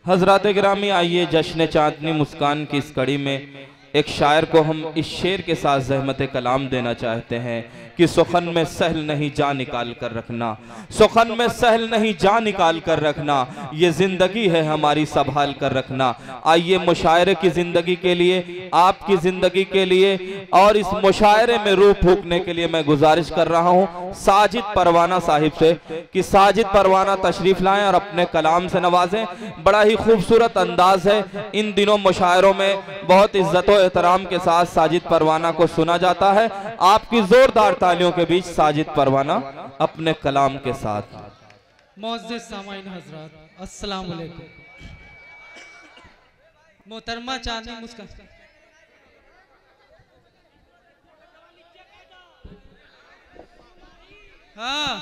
हजरात गिरामी, आइए जश्न चांदनी मुस्कान की इस कड़ी में एक शायर को हम इस शेर के साथ ज़हमत कलाम देना चाहते हैं कि सुखन में सहल नहीं जा निकाल कर रखना, सुखन में सहल नहीं जा निकाल कर रखना, ये जिंदगी है हमारी संभाल कर रखना। आइए मुशायरे की जिंदगी के लिए, आपकी जिंदगी के लिए और इस मुशायरे में रूह फूकने के लिए मैं गुजारिश कर रहा हूँ साजिद परवाना साहिब से कि साजिद परवाना तशरीफ लाएं और अपने कलाम से नवाजें। बड़ा ही खूबसूरत अंदाज है, इन दिनों मुशायरों में बहुत इज्जत और एहतराम के साथ साजिद परवाना को सुना जाता है। आपकी जोरदार तालियों के बीच साजिद परवाना अपने कलाम के साथ। मुअज़्ज़िज़ सामाईन हज़रात, अस्सलाम वालेकुम। मोहतरमा चांदनी मुस्कान, हाँ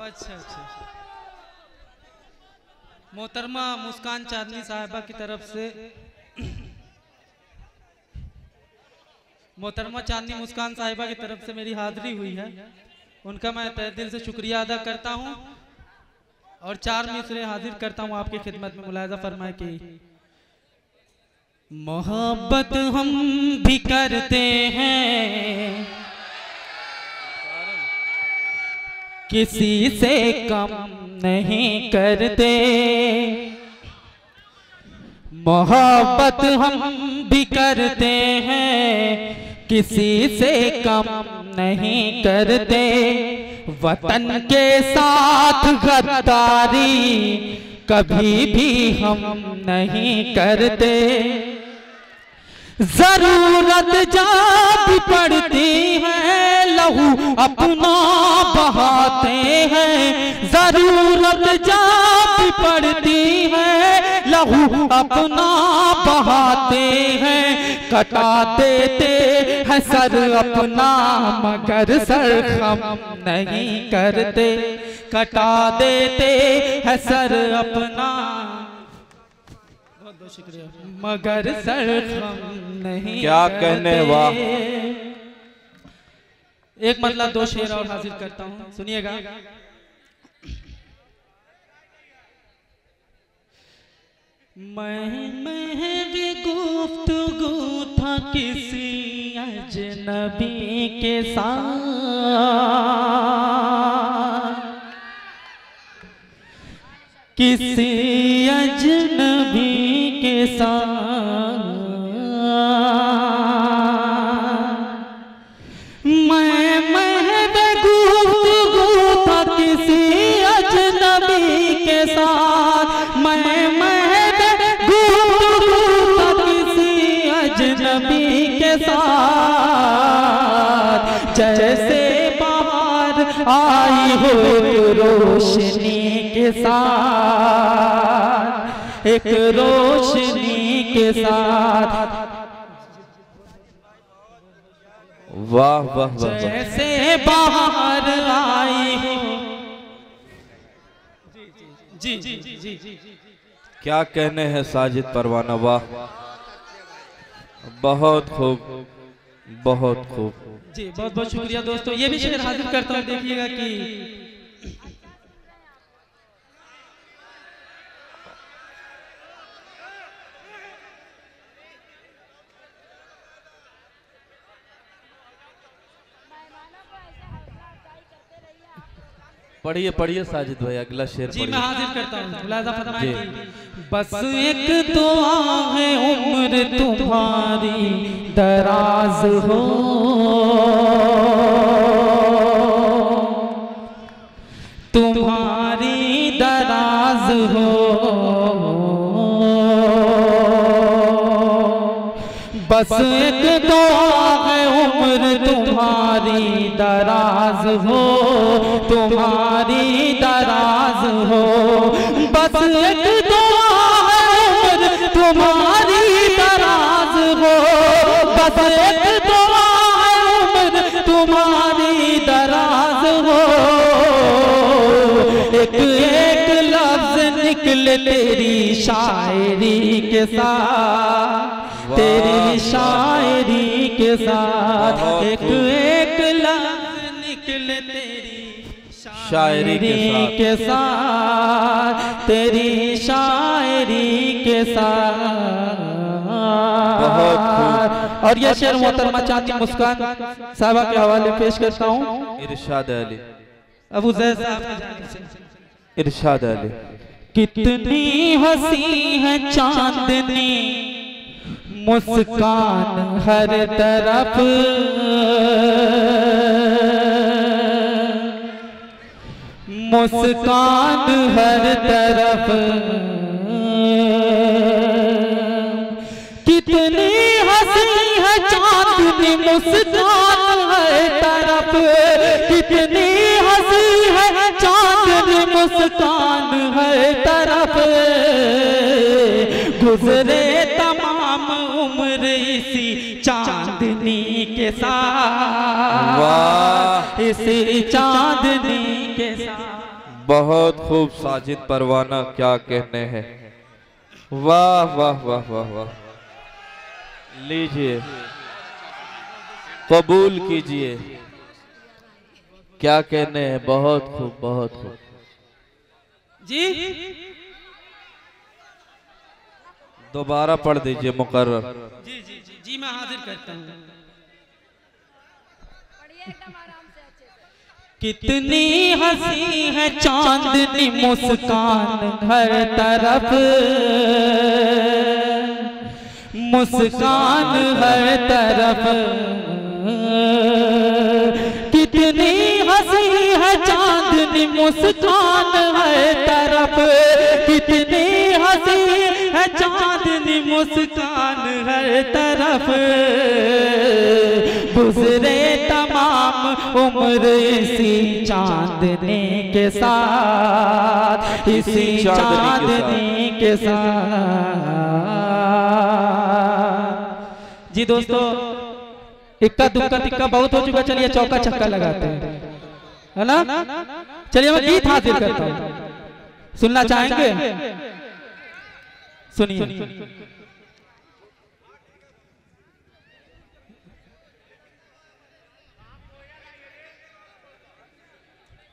अच्छा अच्छा। मोहतरमा मुस्कान चांदनी साहिबा की तरफ से, मोहतरमा चांदनी मुस्कान साहिबा की तरफ से मेरी हाजिरी हुई है, उनका मैं तहे दिल से शुक्रिया अदा करता हूं और 4 मिसरे हाजिर करता हूं आपकी खिदमत में। मुलाहिज़ा फरमाए कि मोहब्बत हम भी करते हैं, किसी से कम नहीं करते। मोहब्बत हम भी करते हैं, किसी से कम नहीं करते। वतन के साथ गद्दारी कभी भी हम नहीं करते। जरूरत जब पड़ती है लहू अपना बहाते हैं, जरूरत जब पड़ती है लहू अपना बहाते हैं। कटा देते हैं सर अपना मगर सर हम नहीं करते। कटा देते हैं सर अपना, बहुत बहुत शुक्रिया, मगर सर हम नहीं क्या कहने, वाह। एक मतलब 2 शेर और हाजिर करता हूं, सुनिएगा। मैं भी गुफ्तगू था किसी अजनबी के साथ, किसी अजनबी के साथ। मैं गुफ्तगू था किसी अजनबी के साथ, मैं गुफ्तगू था किसी अजनबी के साथ। जैसे बाहर आई हो रोशनी के साथ, एक रोशनी के साथ। वाह वाह वाह, जैसे बाहर आई हो। जी जी जी जी जी, क्या कहने हैं साजिद परवाना, वाह, बहुत खूब बहुत खूब। जी बहुत बहुत शुक्रिया दोस्तों। ये भी शेर हाजिर करता हूँ, देखिएगा कि पढ़िए पढ़िए साजिद भाई, अगला शेर जी पढ़िए। मैं हाजिर करता हूँ। मुलाहिज़ा फरमाइए कि बस एक दुआ है उम्र तुम्हारी दराज हो, तुम्हारी दराज हो। बस एक दुआ है उम्र तुम्हारी दराज हो, तुम्हारी दराज हो। बस एक दुआ है उम्र तुम्हारी दराज हो, बस एक दुआ है उम्र तुम्हारी दराज हो। एक एक लफ्ज निकले तेरी शायरी के साथ, तेरी शायरी के साथ। एक एक लफ्ज निकले तेरी शायरी के साथ, तेरी शायरी के साथ। बहुत खूब। और ये शेर मोहतरमा चांदनी मुस्कान साहबा के हवाले पेश करता हूँ। इरशाद अली अबू ज़ैद साहब की जानिब से। इरशाद अली। कितनी हंसी है चांदनी मुस्कान हर तरफ, मुस्कान हर तरफ। कितनी हंसी है चांदनी मुस्कान हर तरफ, कितनी हंसी है चांदनी मुस्कान हर तरफ। गुजरे तमाम उम्र इसी चांदनी के साथ, वाह, इसी चांदनी के साथ। बहुत खूब साजिद परवाना, क्या कहने हैं। वाह वाह वाह वाह वाह। लीजिए, कबूल कीजिए, क्या कहने हैं। बहुत खूब, बहुत खूब जी। दोबारा पढ़ दीजिए मुकर्रर। जी जी जी जी मैं हाजिर करता हूँ। कितनी हंसी है चांदनी मुस्कान हर तरफ, मुस्कान हर तरफ। कितनी हंसी है चांदनी मुस्कान हर तरफ, कितनी हंसी है चांदनी मुस्कान हर तरफ। गुजरे तमाम उम्र इसी चांदनी के साथ, इसी चांदनी के साथ। जी दोस्तों, इक्का दुक्का तिक्का बहुत हो चुका, चलिए चौका छक्का लगाते हैं, है ना। चलिए मैं गीत हाजिर करता हूँ, सुनना चाहेंगे? सुनिए।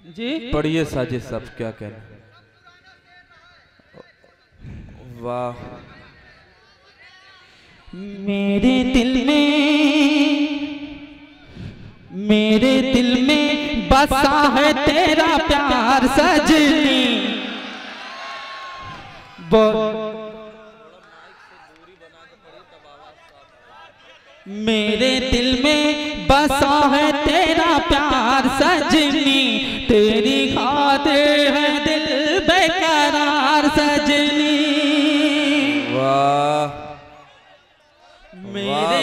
जी पढ़िए साजिद साहब, क्या कहना। वाह। मेरे दिल में बसा है तेरा प्यार सजनी। मेरे दिल में बसा है तेरा प्यार सजनी, तेरी खातिर है दिल बेकरार सजनी। वाह, मेरे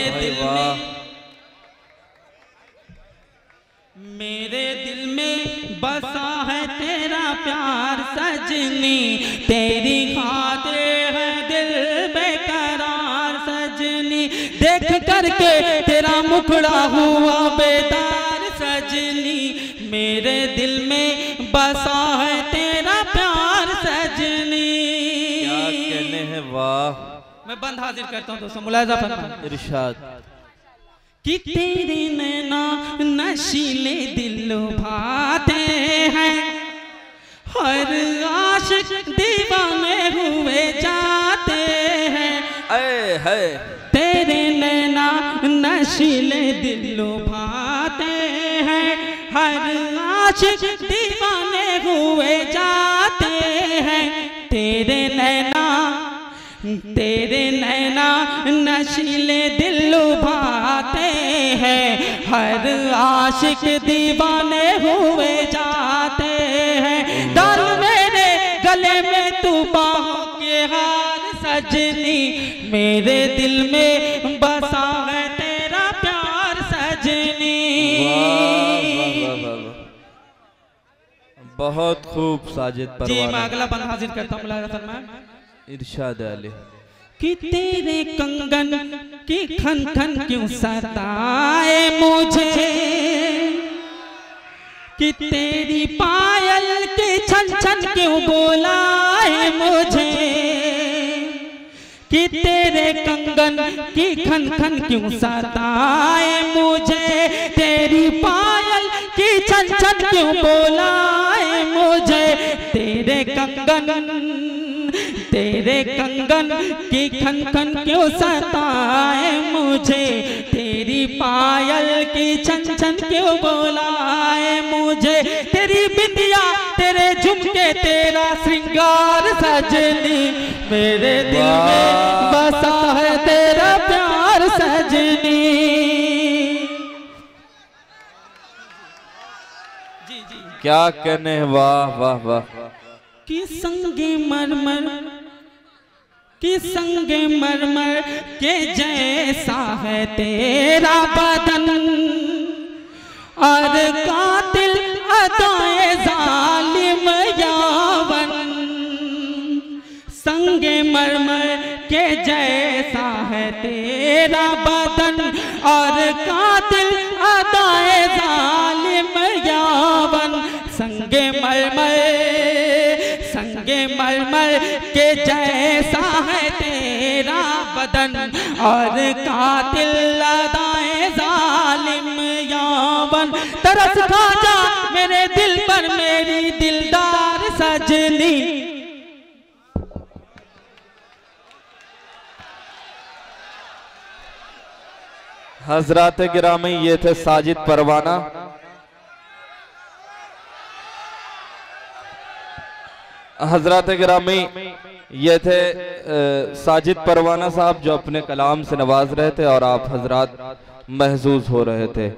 दिल में बसा है तेरा प्यार सजनी, तेरी खातिर है दिल बेकरार सजनी। देख करके तेरा मुखड़ा हुआ बेदार सजनी, मेरे दिल में बसा है तेरा प्यार सजनी। क्या कहने हैं। वाह। मैं बंद हाजिर करता हूँ दोस्तों, मुलाहिजा फरमाएं। इरशाद। कि तेरे नैना नशीले दिल भाते हैं, हर आशिक दीवाने हुए जाते हैं। ऐ है तेरे नैना नशीले दिल भाते हैं, हर आशिक दीवाने हुए जाते हैं। तेरे नैना नशीले दिल भाते हैं, हर आशिक दीवाने हुए जाते हैं। डाल मेरे गले में तू बाहों के हार सजनी, मेरे दिल में बसा है तेरा प्यार सजनी। बहुत खूब साजिद परवाना। जी मैं अगला बंद हाजिर करता हूँ। इरशाद अली। कि तेरे कंगन की खन खन क्यों सताए मुझे, कि तेरी पायल के छन छन क्यों बोलाए मुझे, कि तेरे कंगन की खन खन क्यों सताए मुझे, तेरी पायल की छन क्यों बोलाए मुझे, तेरे कंगन की खन खन क्यों सताए मुझे, तेरी पायल की छन छन क्यों बोलाए मुझे, तेरी बिंदिया तेरे झुमके तेरा श्रृंगार सजनी, मेरे दिल में बसा है तेरा प्यार सजनी। जी जी क्या कहने, वाह वाह वाह। कि संगे मरमर के जैसा है तेरा बदन, और कातिल अदाए जालिम यावन, संगे मरमर के जैसा है तेरा बदन, और कातिल अदाए जालिम यावन, संगे मरमर के जैसा है तेरा बदन, और कातिल अदाए जालिम यावन, तरस खा जा मेरे दिल पर मेरी दिलदार सजनी। हजरात गिरामी, ये थे साजिद परवाना। हजरात गिरामी, ये थे साजिद परवाना साहब जो अपने कलाम से नवाज रहे थे और आप हजरात महजूज हो रहे थे।